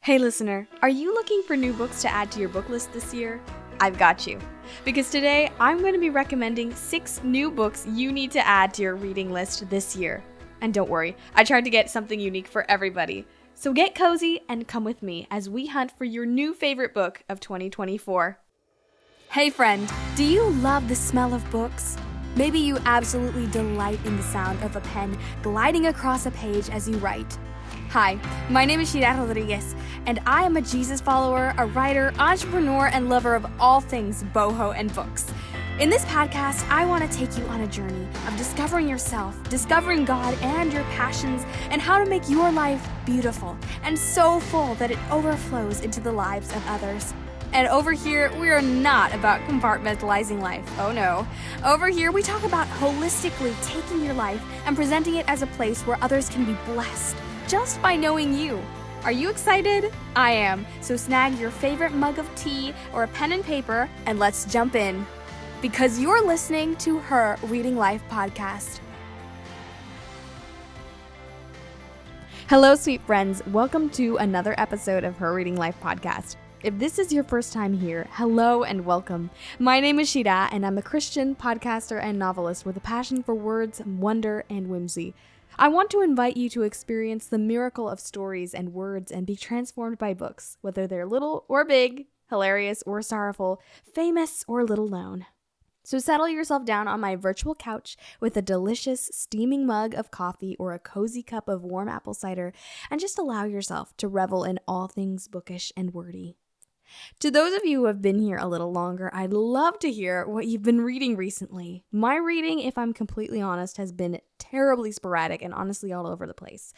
Hey listener, are you looking for new books to add to your book list this year? I've got you. Because today I'm going to be recommending 6 new books you need to add to your reading list this year. And don't worry, I tried to get something unique for everybody. So get cozy and come with me as we hunt for your new favorite book of 2024. Hey friend, do you love the smell of books? Maybe you absolutely delight in the sound of a pen gliding across a page as you write. Hi, my name is Shira Rodriguez, and I am a Jesus follower, a writer, entrepreneur, and lover of all things boho and books. In this podcast, I want to take you on a journey of discovering yourself, discovering God and your passions, and how to make your life beautiful and so full that it overflows into the lives of others. And over here, we are not about compartmentalizing life. Oh no. Over here, we talk about holistically taking your life and presenting it as a place where others can be blessed just by knowing you. Are you excited? I am. So snag your favorite mug of tea or a pen and paper and let's jump in. Because you're listening to Her Reading Life podcast. Hello, sweet friends. Welcome to another episode of Her Reading Life podcast. If this is your first time here, hello and welcome. My name is Shira, and I'm a Christian podcaster and novelist with a passion for words, wonder, and whimsy. I want to invite you to experience the miracle of stories and words and be transformed by books, whether they're little or big, hilarious or sorrowful, famous or little known. So settle yourself down on my virtual couch with a delicious steaming mug of coffee or a cozy cup of warm apple cider and just allow yourself to revel in all things bookish and wordy. To those of you who have been here a little longer, I'd love to hear what you've been reading recently. My reading, if I'm completely honest, has been terribly sporadic and honestly all over the place.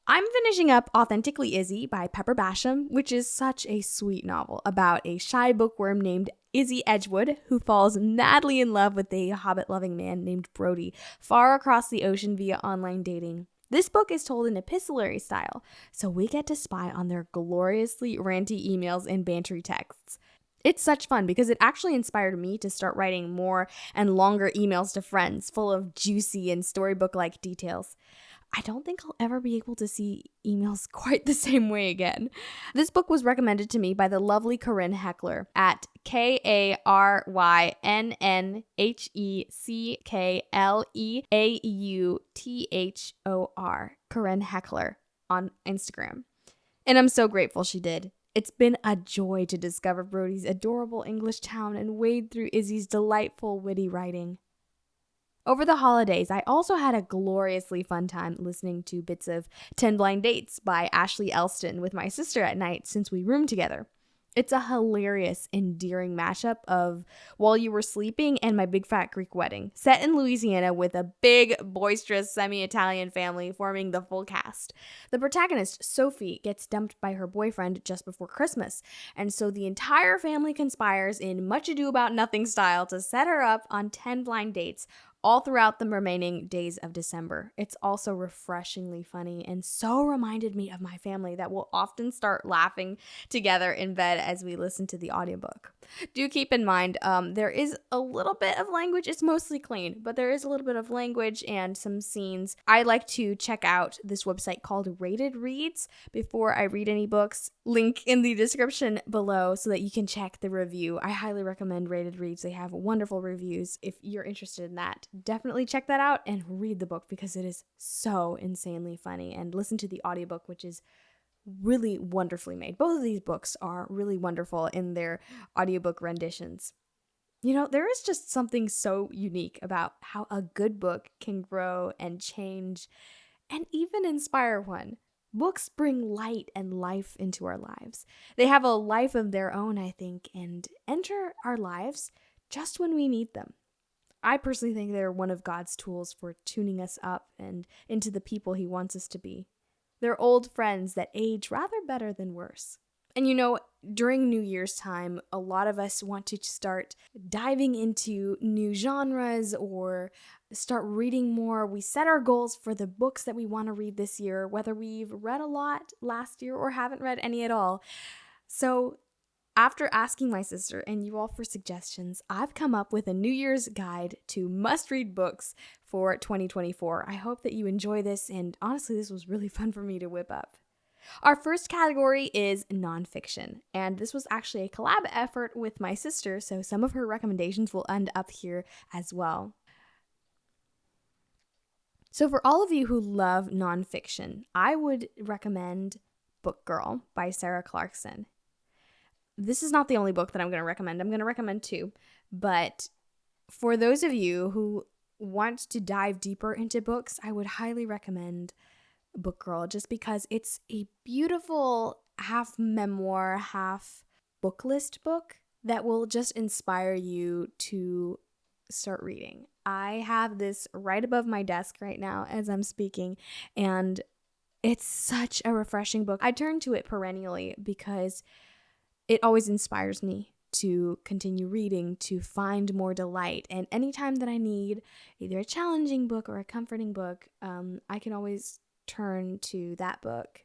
I'm finishing up Authentically Izzy by Pepper Basham, which is such a sweet novel about a shy bookworm named Izzy Edgewood who falls madly in love with a hobbit-loving man named Brody far across the ocean via online dating. This book is told in epistolary style, so we get to spy on their gloriously ranty emails and bantery texts. It's such fun because it actually inspired me to start writing more and longer emails to friends full of juicy and storybook-like details. I don't think I'll ever be able to see emails quite the same way again. This book was recommended to me by the lovely Corinne Heckler at KarynnHeckleauthor, Corinne Heckler on Instagram. And I'm so grateful she did. It's been a joy to discover Brody's adorable English town and wade through Izzy's delightful, witty writing. Over the holidays, I also had a gloriously fun time listening to bits of 10 Blind Dates by Ashley Elston with my sister at night since we roomed together. It's a hilarious, endearing mashup of While You Were Sleeping and My Big Fat Greek Wedding, set in Louisiana with a big, boisterous, semi-Italian family forming the full cast. The protagonist, Sophie, gets dumped by her boyfriend just before Christmas, and so the entire family conspires in Much Ado About Nothing style to set her up on 10 blind dates all throughout the remaining days of December. It's also refreshingly funny and so reminded me of my family that we'll often start laughing together in bed as we listen to the audiobook. Do keep in mind, there is a little bit of language. It's mostly clean, but there is a little bit of language and some scenes. I like to check out this website called Rated Reads before I read any books. Link in the description below so that you can check the review. I highly recommend Rated Reads. They have wonderful reviews. If you're interested in that, definitely check that out and read the book because it is so insanely funny, and listen to the audiobook, which is really wonderfully made. Both of these books are really wonderful in their audiobook renditions. You know, there is just something so unique about how a good book can grow and change and even inspire one. Books bring light and life into our lives. They have a life of their own, I think, and enter our lives just when we need them. I personally think they're one of God's tools for tuning us up and into the people He wants us to be. They're old friends that age rather better than worse. And you know, during New Year's time, a lot of us want to start diving into new genres or start reading more. We set our goals for the books that we want to read this year, whether we've read a lot last year or haven't read any at all. So after asking my sister and you all for suggestions, I've come up with a New Year's guide to must-read books for 2024. I hope that you enjoy this, and honestly, this was really fun for me to whip up. Our first category is nonfiction, and this was actually a collab effort with my sister, so some of her recommendations will end up here as well. So for all of you who love nonfiction, I would recommend Book Girl by Sarah Clarkson. This is not the only book that I'm going to recommend. I'm going to recommend two, but for those of you who want to dive deeper into books, I would highly recommend Book Girl, just because it's a beautiful half memoir, half book list book that will just inspire you to start reading. I have this right above my desk right now as I'm speaking, and it's such a refreshing book. I turn to it perennially because it always inspires me to continue reading, to find more delight. And anytime that I need either a challenging book or a comforting book, I can always turn to that book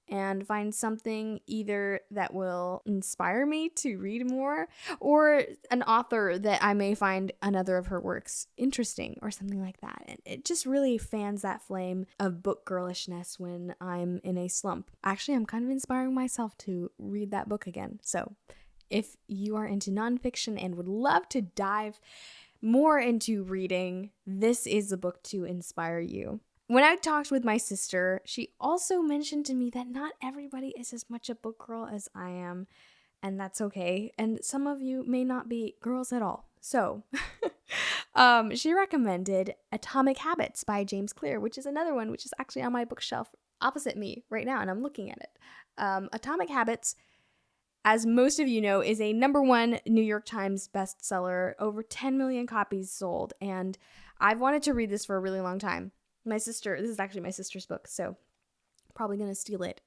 and find something either that will inspire me to read more, or an author that I may find another of her works interesting or something like that. And it just really fans that flame of book girlishness when I'm in a slump. Actually, I'm kind of inspiring myself to read that book again. So if you are into nonfiction and would love to dive more into reading, this is a book to inspire you. When I talked with my sister, she also mentioned to me that not everybody is as much a book girl as I am, and that's okay. And some of you may not be girls at all. So she recommended Atomic Habits by James Clear, which is another one which is actually on my bookshelf opposite me right now, and I'm looking at it. Atomic Habits, as most of you know, is a #1 New York Times bestseller, over 10 million copies sold, and I've wanted to read this for a really long time. This is actually my sister's book, so probably going to steal it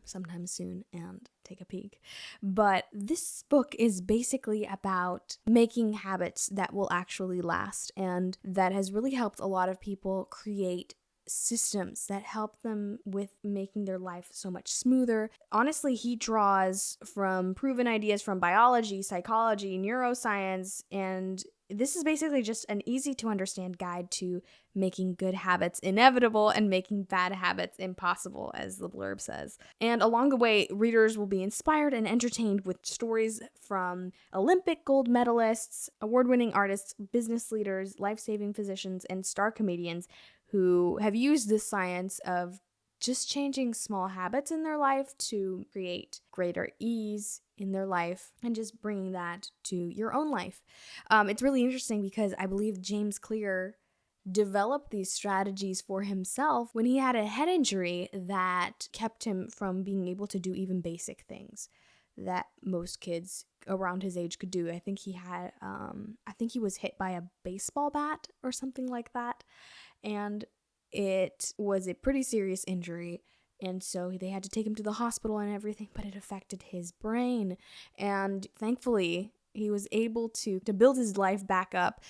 sometime soon and take a peek. But this book is basically about making habits that will actually last, and that has really helped a lot of people create systems that help them with making their life so much smoother. Honestly, he draws from proven ideas from biology, psychology, neuroscience, and this is basically just an easy to understand guide to making good habits inevitable and making bad habits impossible, as the blurb says. And along the way, readers will be inspired and entertained with stories from Olympic gold medalists, award-winning artists, business leaders, life-saving physicians, and star comedians who have used this science of just changing small habits in their life to create greater ease in their life, and just bringing that to your own life. It's really interesting because I believe James Clear developed these strategies for himself when he had a head injury that kept him from being able to do even basic things that most kids around his age could do. I think he was hit by a baseball bat or something like that, and it was a pretty serious injury. And so they had to take him to the hospital and everything, but it affected his brain. And thankfully, he was able to build his life back up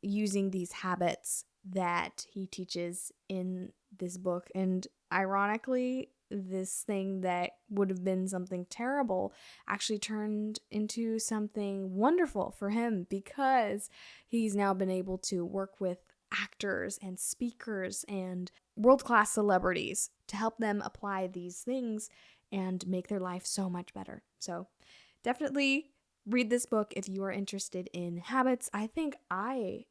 using these habits that he teaches in this book. And ironically, this thing that would have been something terrible actually turned into something wonderful for him, because he's now been able to work with actors and speakers and world-class celebrities to help them apply these things and make their life so much better. So definitely read this book if you are interested in habits. I think I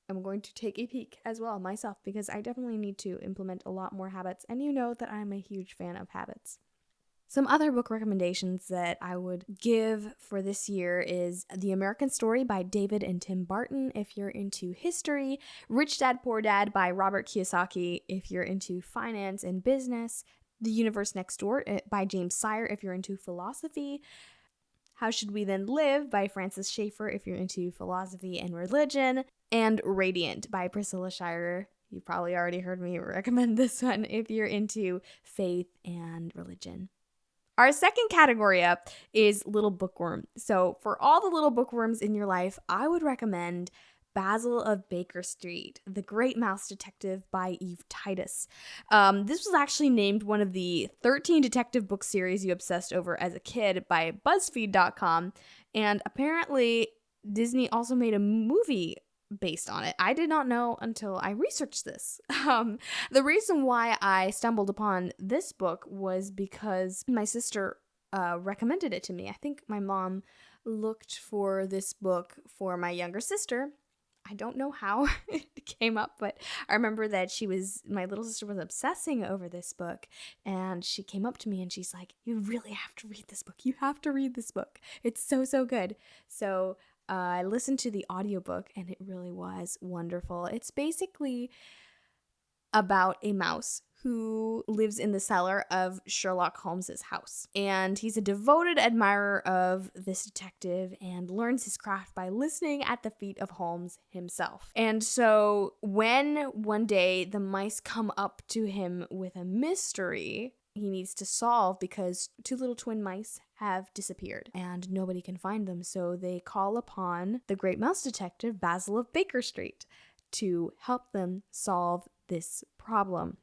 am going to take a peek as well myself, because I definitely need to implement a lot more habits, and you know that I'm a huge fan of habits. Some other book recommendations that I would give for this year is The American Story by David and Tim Barton if you're into history, Rich Dad Poor Dad by Robert Kiyosaki if you're into finance and business, The Universe Next Door by James Sire if you're into philosophy, How Should We Then Live by Francis Schaeffer if you're into philosophy and religion, and Radiant by Priscilla Shirer. You probably already heard me recommend this one if you're into faith and religion. Our second category up is Little Bookworm. So for all the little bookworms in your life, I would recommend Basil of Baker Street, The Great Mouse Detective by Eve Titus. This was actually named one of the 13 detective book series you obsessed over as a kid by BuzzFeed.com. And apparently Disney also made a movie based on it. I did not know until I researched this. The reason why I stumbled upon this book was because my sister recommended it to me. I think my mom looked for this book for my younger sister. I don't know how it came up, but I remember that my little sister was obsessing over this book, and she came up to me and she's like, "You really have to read this book. You have to read this book. It's so, so good." So I listened to the audiobook and it really was wonderful. It's basically about a mouse who lives in the cellar of Sherlock Holmes's house. And he's a devoted admirer of this detective and learns his craft by listening at the feet of Holmes himself. And so when one day the mice come up to him with a mystery he needs to solve because two little twin mice have disappeared and nobody can find them, so they call upon the great mouse detective Basil of Baker Street to help them solve this problem.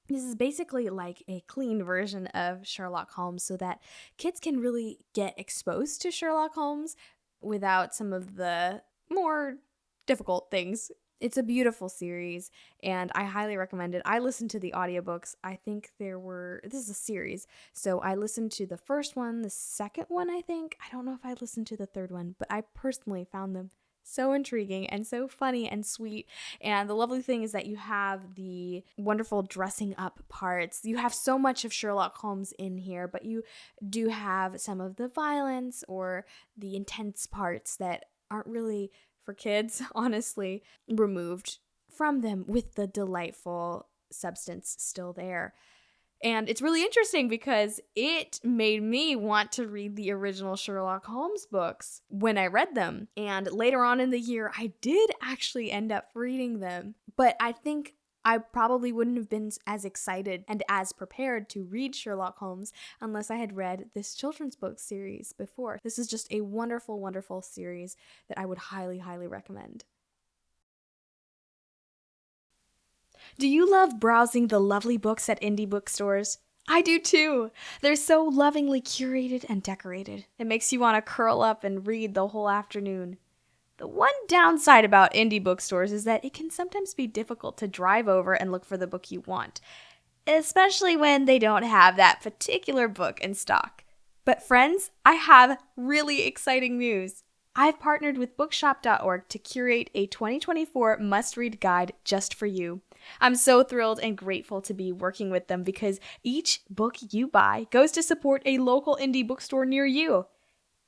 This is basically like a clean version of Sherlock Holmes so that kids can really get exposed to Sherlock Holmes without some of the more difficult things. It's a beautiful series and I highly recommend it. I listened to the audiobooks. I think this is a series. So I listened to the first one, the second one, I think. I don't know if I listened to the third one, but I personally found them so intriguing and so funny and sweet. And the lovely thing is that you have the wonderful dressing up parts. You have so much of Sherlock Holmes in here, but you do have some of the violence or the intense parts that aren't really for kids, honestly, removed from them with the delightful substance still there. And it's really interesting because it made me want to read the original Sherlock Holmes books when I read them. And later on in the year, I did actually end up reading them. But I think I probably wouldn't have been as excited and as prepared to read Sherlock Holmes unless I had read this children's book series before. This is just a wonderful, wonderful series that I would highly, highly recommend. Do you love browsing the lovely books at indie bookstores? I do too. They're so lovingly curated and decorated. It makes you want to curl up and read the whole afternoon. The one downside about indie bookstores is that it can sometimes be difficult to drive over and look for the book you want, especially when they don't have that particular book in stock. But friends, I have really exciting news. I've partnered with bookshop.org to curate a 2024 must-read guide just for you. I'm so thrilled and grateful to be working with them because each book you buy goes to support a local indie bookstore near you.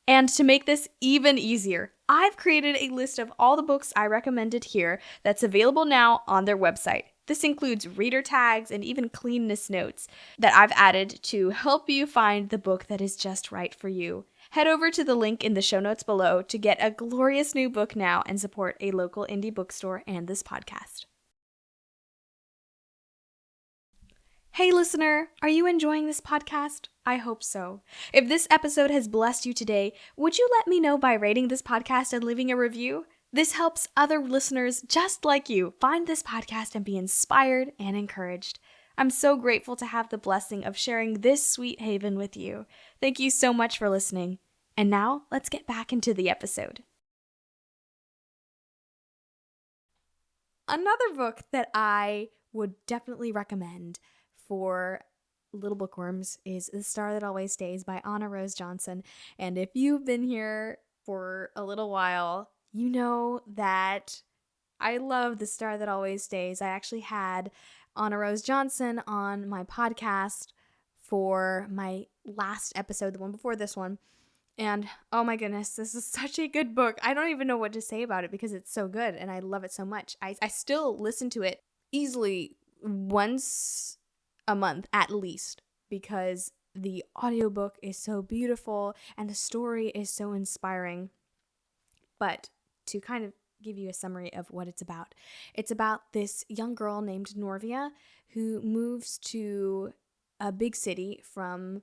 And to make this even easier, I've created a list of all the books I recommended here that's available now on their website. This includes reader tags and even cleanness notes that I've added to help you find the book that is just right for you. Head over to the link in the show notes below to get a glorious new book now and support a local indie bookstore and this podcast. Hey listener, are you enjoying this podcast? I hope so. If this episode has blessed you today, would you let me know by rating this podcast and leaving a review? This helps other listeners just like you find this podcast and be inspired and encouraged. I'm so grateful to have the blessing of sharing this sweet haven with you. Thank you so much for listening. And now, let's get back into the episode. Another book that I would definitely recommend for little bookworms is The Star That Always Stays by Anna Rose Johnson. And if you've been here for a little while, you know that I love The Star That Always Stays. I actually had Anna Rose Johnson on my podcast for my last episode, the one before this one. And oh my goodness, this is such a good book. I don't even know what to say about it because it's so good and I love it so much. I still listen to it easily once a month at least because the audiobook is so beautiful and the story is so inspiring. But to kind of give you a summary of what it's about this young girl named Norvia who moves to a big city from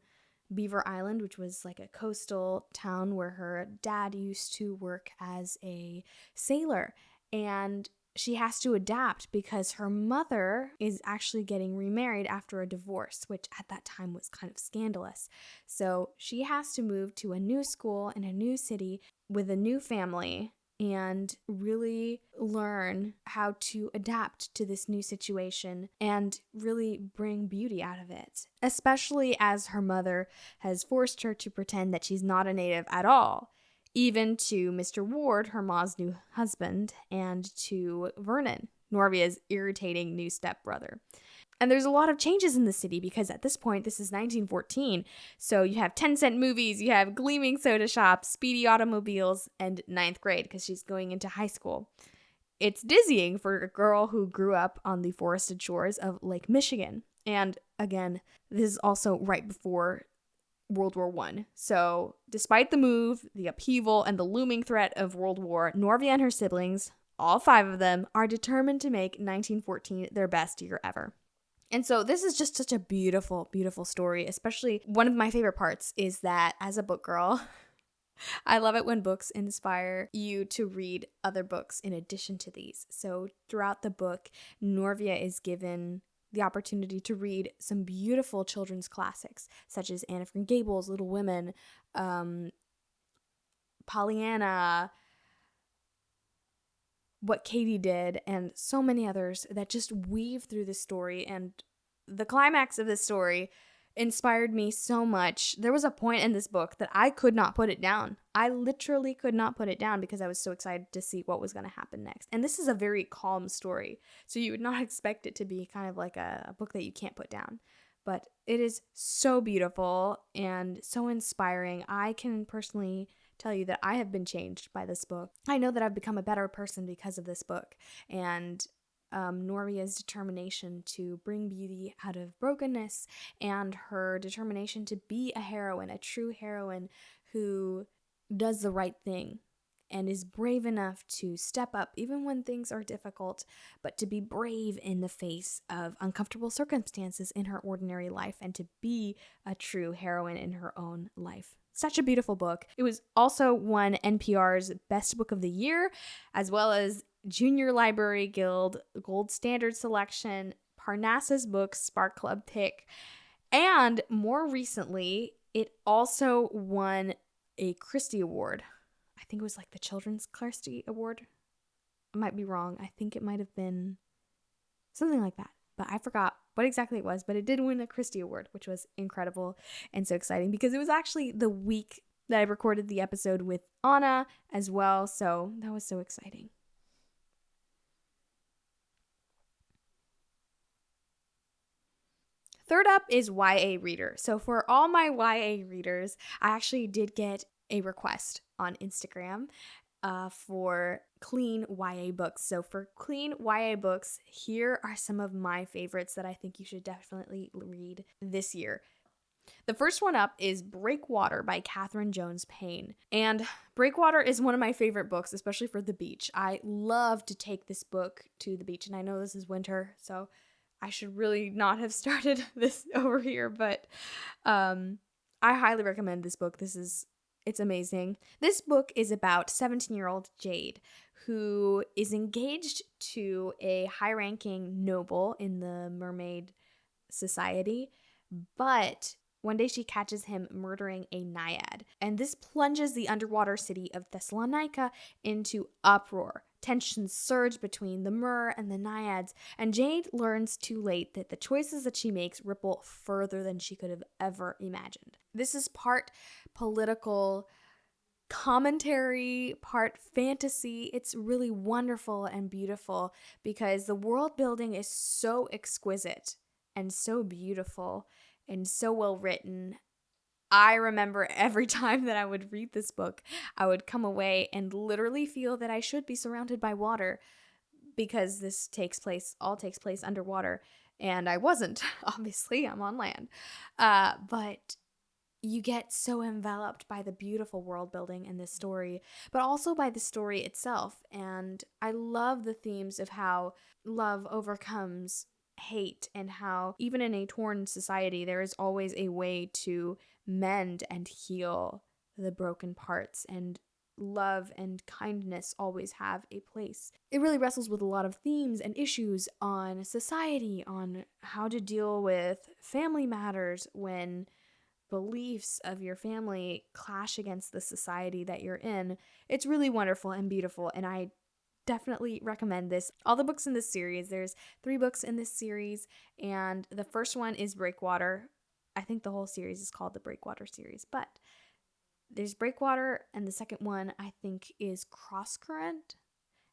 Beaver Island, which was like a coastal town where her dad used to work as a sailor. And she has to adapt because her mother is actually getting remarried after a divorce, which at that time was kind of scandalous. So she has to move to a new school in a new city with a new family and really learn how to adapt to this new situation and really bring beauty out of it, especially as her mother has forced her to pretend that she's not a native at all, even to Mr. Ward, her ma's new husband, and to Vernon, Norvia's irritating new stepbrother. And there's a lot of changes in the city because at this point, this is 1914. So you have 10-cent movies, you have gleaming soda shops, speedy automobiles, and ninth grade because she's going into high school. It's dizzying for a girl who grew up on the forested shores of Lake Michigan. And again, this is also right before World War I. So despite the move, the upheaval, and the looming threat of World War, Norvia and her siblings, all 5 of them, are determined to make 1914 their best year ever. And so this is just such a beautiful, beautiful story. Especially one of my favorite parts is that as a book girl, I love it when books inspire you to read other books in addition to these. So throughout the book, Norvia is given the opportunity to read some beautiful children's classics, such as Anne of Green Gables, Little Women, Pollyanna, What Katie Did, and so many others that just weave through the story. And the climax of this story inspired me so much. There was a point in this book that I could not put it down. I literally could not put it down because I was so excited to see what was going to happen next. And this is a very calm story, so you would not expect it to be kind of like a book that you can't put down. But it is so beautiful and so inspiring. I can personally tell you that I have been changed by this book. I know that I've become a better person because of this book, and Norvia's determination to bring beauty out of brokenness, and her determination to be a heroine, a true heroine who does the right thing and is brave enough to step up even when things are difficult, but to be brave in the face of uncomfortable circumstances in her ordinary life and to be a true heroine in her own life. Such a beautiful book. It was also won NPR's Best Book of the Year, as well as Junior Library Guild Gold Standard Selection, Parnassus Books Spark Club Pick, and more recently, it also won a Christie Award. I think it was like the Children's Christie Award. I might be wrong. I think it might have been something like that, but I forgot what exactly it was, but it did win a Christie Award, which was incredible and so exciting because it was actually the week that I recorded the episode with Anna as well, so that was so exciting. Third up is YA reader. So for all my YA readers, I actually did get a request on Instagram for clean YA books. So for clean YA books, here are some of my favorites that I think you should definitely read this year. The first one up is Breakwater by Catherine Jones Payne. And Breakwater is one of my favorite books, especially for the beach. I love to take this book to the beach, and I know this is winter, so I should really not have started this over here, but I highly recommend this book. It's amazing. This book is about 17-year-old Jade, who is engaged to a high-ranking noble in the mermaid society, but one day she catches him murdering a naiad, and this plunges the underwater city of Thessalonica into uproar. Tensions surge between the mer and the naiads, and Jade learns too late that the choices that she makes ripple further than she could have ever imagined. This is part political commentary, part fantasy. It's really wonderful and beautiful because the world building is so exquisite and so beautiful and so well written. I remember every time that I would read this book, I would come away and literally feel that I should be surrounded by water because this all takes place underwater. And I wasn't, obviously, I'm on land. But you get so enveloped by the beautiful world building in this story, but also by the story itself. And I love the themes of how love overcomes hate and how even in a torn society, there is always a way to mend and heal the broken parts, and love and kindness always have a place. It really wrestles with a lot of themes and issues on society, on how to deal with family matters when beliefs of your family clash against the society that you're in. It's really wonderful and beautiful, and I definitely recommend this. All the books in this series, there's 3 books in this series, and the first one is Breakwater. I think the whole series is called the Breakwater series, but there's Breakwater, and the second one I think is Crosscurrent,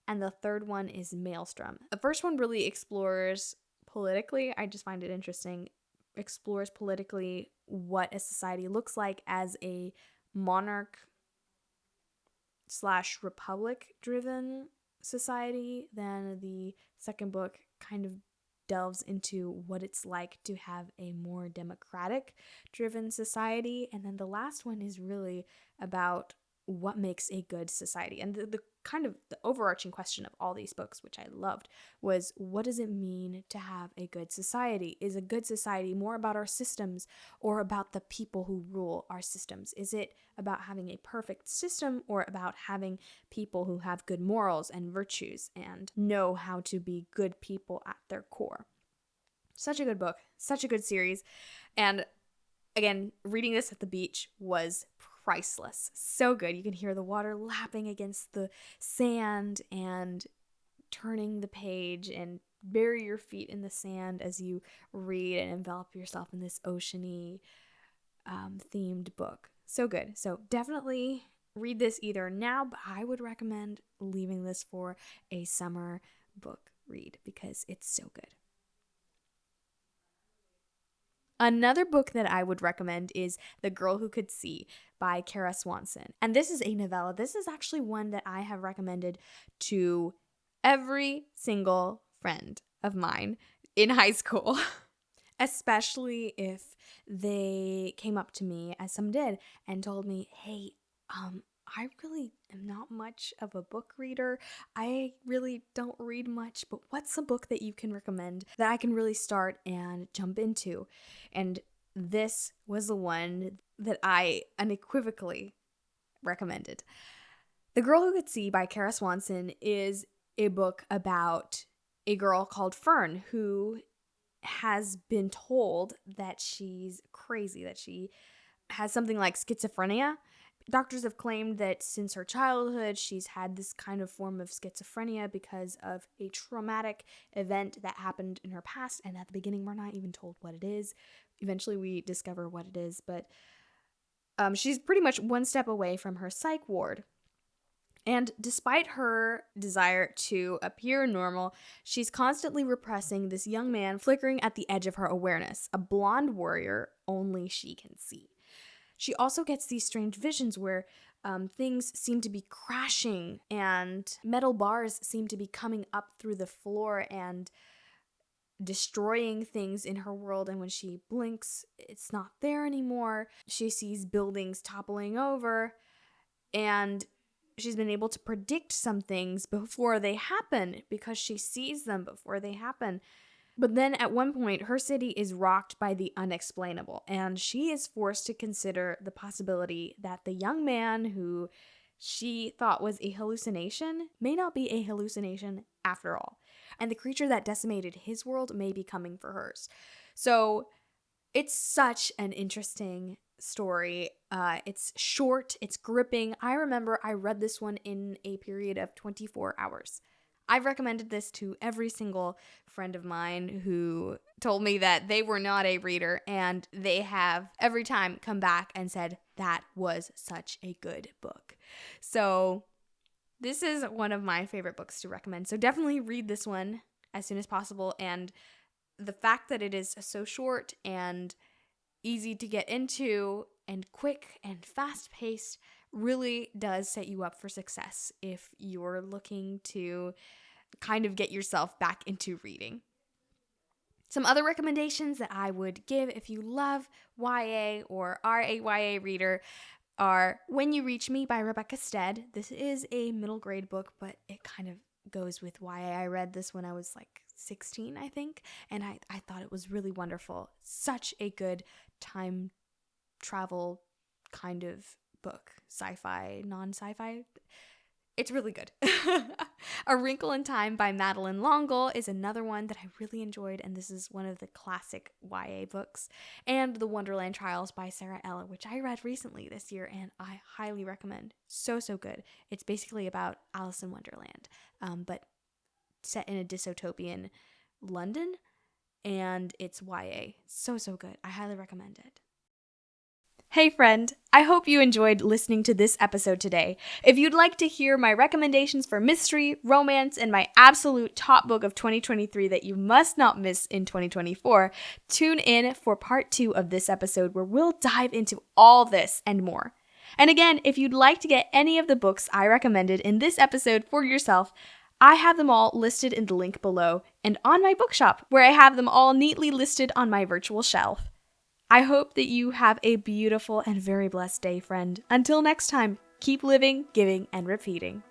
and the third one is Maelstrom. The first one really explores politically, I just find it interesting, explores politically what a society looks like as a monarch / republic driven society. Then the second book kind of delves into what it's like to have a more democratic driven society. And then the last one is really about what makes a good society. And the kind of the overarching question of all these books, which I loved, was what does it mean to have a good society? Is a good society more about our systems or about the people who rule our systems? Is it about having a perfect system or about having people who have good morals and virtues and know how to be good people at their core? Such a good book, such a good series. And again, reading this at the beach was priceless. So good. You can hear the water lapping against the sand and turning the page and bury your feet in the sand as you read and envelop yourself in this oceany themed book. So good. So definitely read this either now, but I would recommend leaving this for a summer book read because it's so good. Another book that I would recommend is The Girl Who Could See by Kara Swanson. And this is a novella. This is actually one that I have recommended to every single friend of mine in high school, especially if they came up to me, as some did, and told me, hey, I really am not much of a book reader. I really don't read much, but what's a book that you can recommend that I can really start and jump into? And this was the one that I unequivocally recommended. The Girl Who Could See by Kara Swanson is a book about a girl called Fern who has been told that she's crazy, that she has something like schizophrenia. Doctors have claimed that since her childhood, she's had this kind of form of schizophrenia because of a traumatic event that happened in her past. And at the beginning, we're not even told what it is. Eventually, we discover what it is. But she's pretty much one step away from her psych ward. And despite her desire to appear normal, she's constantly repressing this young man flickering at the edge of her awareness, a blonde warrior only she can see. She also gets these strange visions where things seem to be crashing and metal bars seem to be coming up through the floor and destroying things in her world. And when she blinks, it's not there anymore. She sees buildings toppling over, and she's been able to predict some things before they happen because she sees them before they happen. But then at one point, her city is rocked by the unexplainable, and she is forced to consider the possibility that the young man who she thought was a hallucination may not be a hallucination after all. And the creature that decimated his world may be coming for hers. So it's such an interesting story. It's short, it's gripping. I remember I read this one in a period of 24 hours. I've recommended this to every single friend of mine who told me that they were not a reader, and they have every time come back and said, that was such a good book. So this is one of my favorite books to recommend. So definitely read this one as soon as possible. And the fact that it is so short and easy to get into and quick and fast-paced really does set you up for success if you're looking to kind of get yourself back into reading. Some other recommendations that I would give if you love YA or are a YA reader are When You Reach Me by Rebecca Stead. This is a middle grade book, but it kind of goes with YA. I read this when I was like 16, I think, and I thought it was really wonderful. Such a good time travel kind of book, sci-fi, non-sci-fi. It's really good. A Wrinkle in Time by Madeline L'Engle is another one that I really enjoyed, and this is one of the classic YA books. And The Wonderland Trials by Sarah Ella, which I read recently this year, and I highly recommend. So good. It's basically about Alice in Wonderland, but set in a dystopian London, and it's YA. So good. I highly recommend it. Hey friend, I hope you enjoyed listening to this episode today. If you'd like to hear my recommendations for mystery, romance, and my absolute top book of 2023 that you must not miss in 2024, tune in for part 2 of this episode where we'll dive into all this and more. And again, if you'd like to get any of the books I recommended in this episode for yourself, I have them all listed in the link below and on my bookshop, where I have them all neatly listed on my virtual shelf. I hope that you have a beautiful and very blessed day, friend. Until next time, keep living, giving, and repeating.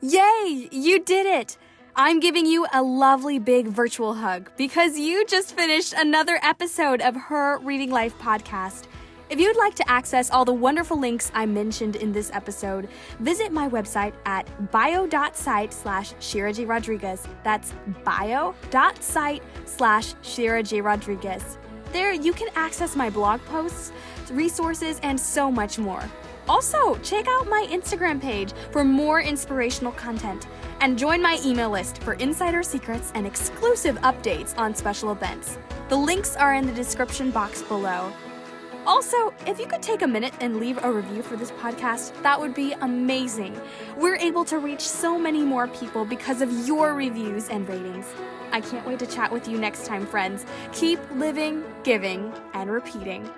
Yay! You did it! I'm giving you a lovely big virtual hug because you just finished another episode of Her Reading Life podcast. If you'd like to access all the wonderful links I mentioned in this episode, visit my website at bio.site/Shira J. Rodriguez. That's bio.site/Shira J. Rodriguez. There, you can access my blog posts, resources, and so much more. Also, check out my Instagram page for more inspirational content, and join my email list for insider secrets and exclusive updates on special events. The links are in the description box below. Also, if you could take a minute and leave a review for this podcast, that would be amazing. We're able to reach so many more people because of your reviews and ratings. I can't wait to chat with you next time, friends. Keep living, giving, and repeating.